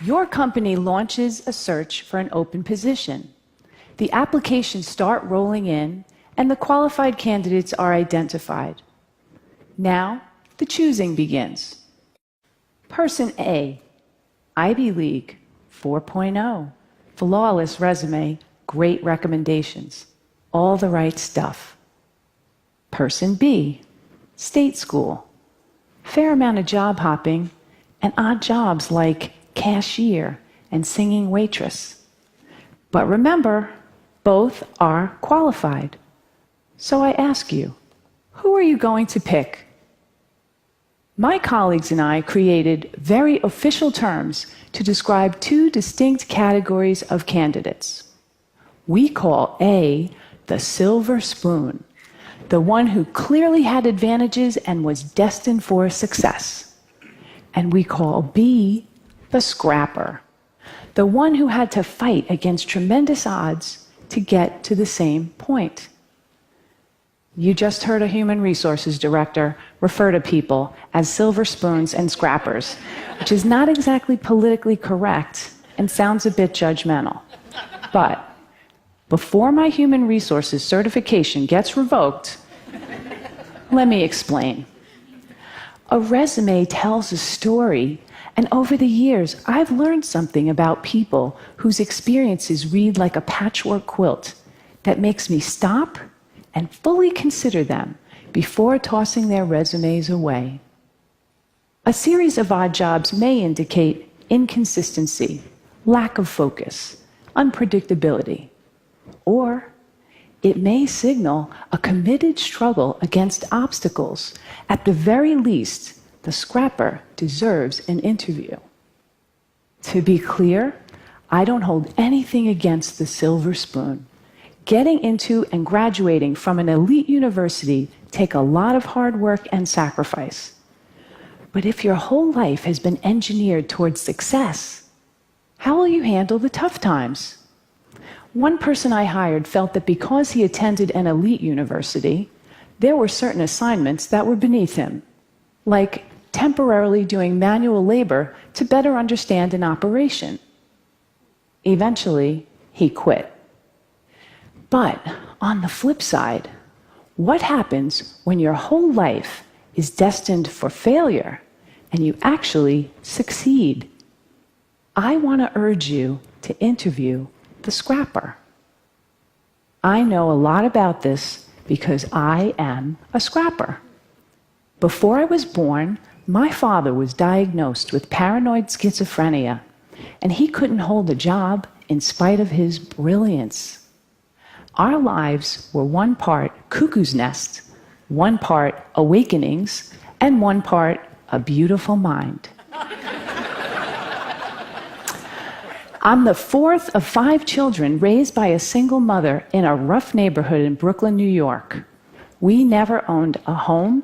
Your company launches a search for an open position. The applications start rolling in, and the qualified candidates are identified. Now, the choosing begins. Person A, Ivy League, 4.0, flawless resume, great recommendations, all the right stuff. Person B, state school, fair amount of job hopping, and odd jobs like cashier and singing waitress. But remember, both are qualified. So I ask you, who are you going to pick? My colleagues and I created very official terms to describe two distinct categories of candidates. We call A the silver spoon, the one who clearly had advantages and was destined for success. And we call B the scrapper, the one who had to fight against tremendous odds to get to the same point. You just heard a human resources director refer to people as silver spoons and scrappers, which is not exactly politically correct and sounds a bit judgmental. But before my human resources certification gets revoked, let me explain. A resume tells a story, and over the years, I've learned something about people whose experiences read like a patchwork quilt that makes me stop and fully consider them before tossing their resumes away. A series of odd jobs may indicate inconsistency, lack of focus, unpredictability, or it may signal a committed struggle against obstacles. At the very least, the scrapper deserves an interview. To be clear, I don't hold anything against the silver spoon. Getting into and graduating from an elite university take a lot of hard work and sacrifice. But if your whole life has been engineered towards success, how will you handle the tough times? One person I hired felt that because he attended an elite university, there were certain assignments that were beneath him, like temporarily doing manual labor to better understand an operation. Eventually, he quit. But on the flip side, what happens when your whole life is destined for failure and you actually succeed? I want to urge you to interview the scrapper. I know a lot about this because I am a scrapper. Before I was born, my father was diagnosed with paranoid schizophrenia, and he couldn't hold a job in spite of his brilliance. Our lives were one part cuckoo's nest, one part awakenings, and one part a beautiful mind. I'm the fourth of 5 children raised by a single mother in a rough neighborhood in Brooklyn, New York. We never owned a home,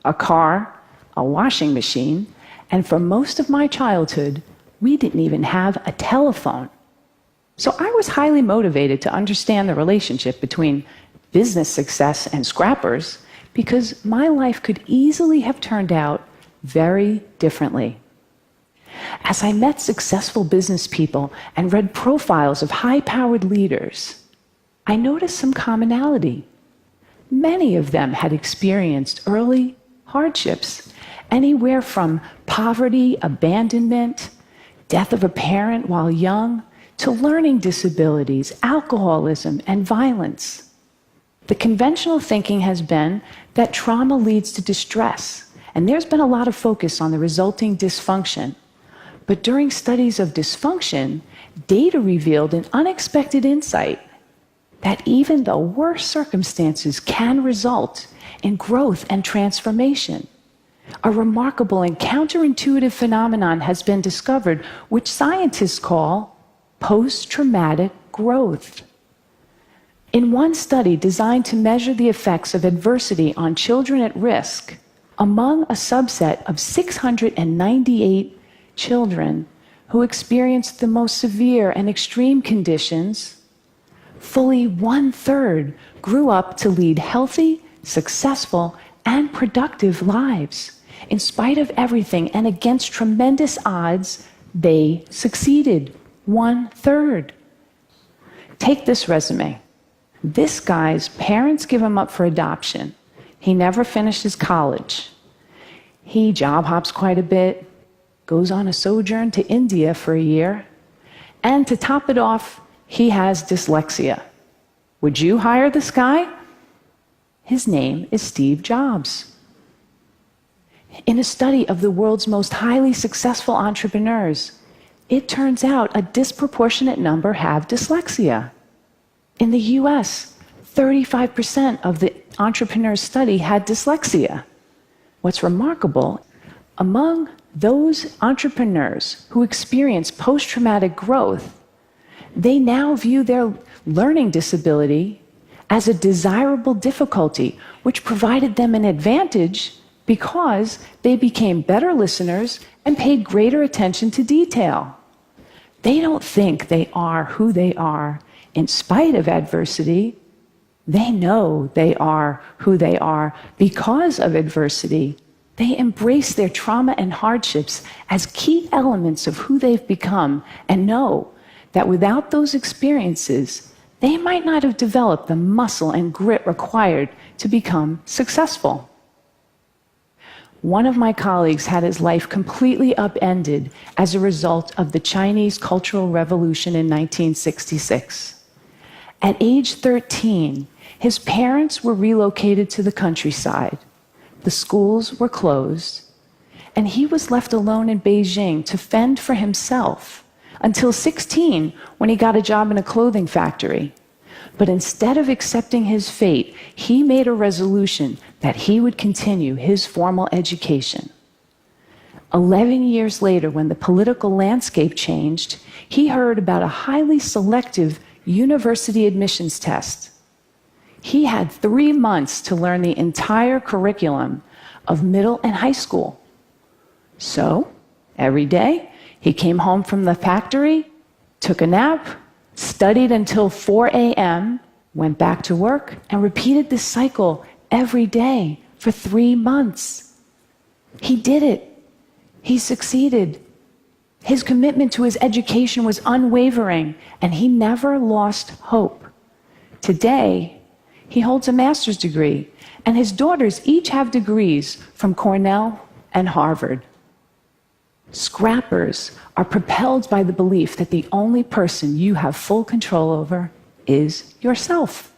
a car, a washing machine, and for most of my childhood, we didn't even have a telephone. So I was highly motivated to understand the relationship between business success and scrappers because my life could easily have turned out very differently. As I met successful business people and read profiles of high-powered leaders, I noticed some commonality. Many of them had experienced early hardships, anywhere from poverty, abandonment, death of a parent while young, to learning disabilities, alcoholism, and violence. The conventional thinking has been that trauma leads to distress, and there's been a lot of focus on the resulting dysfunction. But during studies of dysfunction, data revealed an unexpected insight that even the worst circumstances can result in growth and transformation. A remarkable and counterintuitive phenomenon has been discovered, which scientists call post-traumatic growth. In one study designed to measure the effects of adversity on children at risk, among a subset of 698 children who experienced the most severe and extreme conditions, fully 1/3 grew up to lead healthy, successful, and productive lives. In spite of everything and against tremendous odds, They succeeded 1/3. Take this resume. This guy's parents give him up for adoption. He never finished his college. He job hops quite a bit, goes on a sojourn to India for a year, and to top it off, he has dyslexia. Would you hire this guy? His name is Steve Jobs. In a study of the world's most highly successful entrepreneurs, it turns out a disproportionate number have dyslexia. In the US, 35% of the entrepreneurs studied had dyslexia. What's remarkable, among those entrepreneurs who experience post-traumatic growth, they now view their learning disability as a desirable difficulty, which provided them an advantage because they became better listeners and paid greater attention to detail. They don't think they are who they are in spite of adversity. They know they are who they are because of adversity. They embrace their trauma and hardships as key elements of who they've become and know that without those experiences, they might not have developed the muscle and grit required to become successful. One of my colleagues had his life completely upended as a result of the Chinese Cultural Revolution in 1966. At age 13, his parents were relocated to the countryside. The schools were closed, and he was left alone in Beijing to fend for himself until 16, when he got a job in a clothing factory. But instead of accepting his fate, he made a resolution that he would continue his formal education. 11 years later, when the political landscape changed, he heard about a highly selective university admissions test. He had 3 months to learn the entire curriculum of middle and high school. So, every day, he came home from the factory, took a nap, studied until 4 a.m., went back to work, and repeated this cycle every day for 3 months. He did it. He succeeded. His commitment to his education was unwavering, and he never lost hope. Today, he holds a master's degree, and his daughters each have degrees from Cornell and Harvard. Scrappers are propelled by the belief that the only person you have full control over is yourself.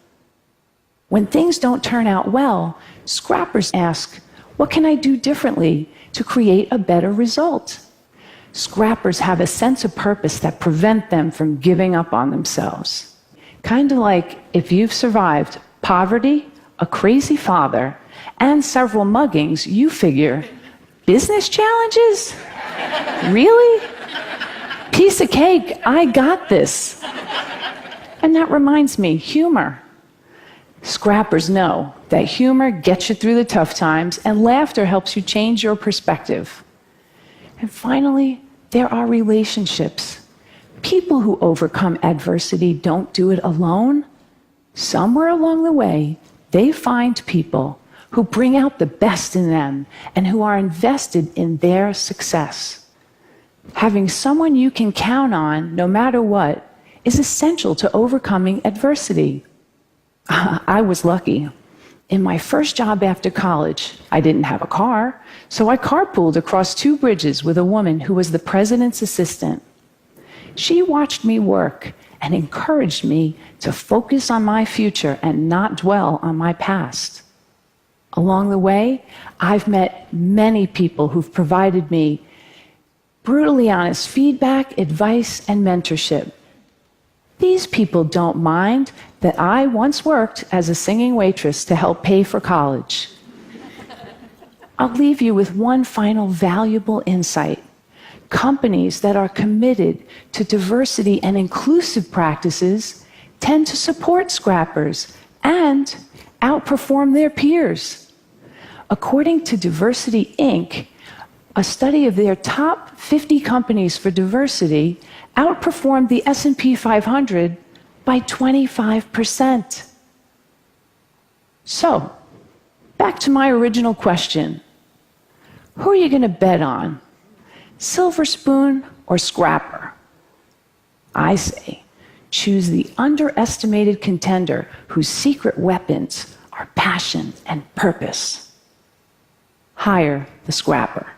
When things don't turn out well, scrappers ask, what can I do differently to create a better result? Scrappers have a sense of purpose that prevent them from giving up on themselves. Kind of like if you've survived poverty, a crazy father, and several muggings, you figure, business challenges? Really? Piece of cake, I got this. And that reminds me, humor. Scrappers know that humor gets you through the tough times, and laughter helps you change your perspective. And finally, there are relationships. People who overcome adversity don't do it alone. Somewhere along the way, they find people who bring out the best in them and who are invested in their success. Having someone you can count on, no matter what, is essential to overcoming adversity. I was lucky. In my first job after college, I didn't have a car, so I carpooled across 2 bridges with a woman who was the president's assistant. She watched me work and encouraged me to focus on my future and not dwell on my past. Along the way, I've met many people who've provided me brutally honest feedback, advice, and mentorship. These people don't mind that I once worked as a singing waitress to help pay for college. I'll leave you with one final valuable insight. Companies that are committed to diversity and inclusive practices tend to support scrappers and outperform their peers. According to Diversity Inc., a study of their top 50 companies for diversity outperformed the S&P 500 by 25%. So, back to my original question. Who are you going to bet on? silver spoon or scrapper? I say, choose the underestimated contender whose secret weapons are passion and purpose. Hire the scrapper.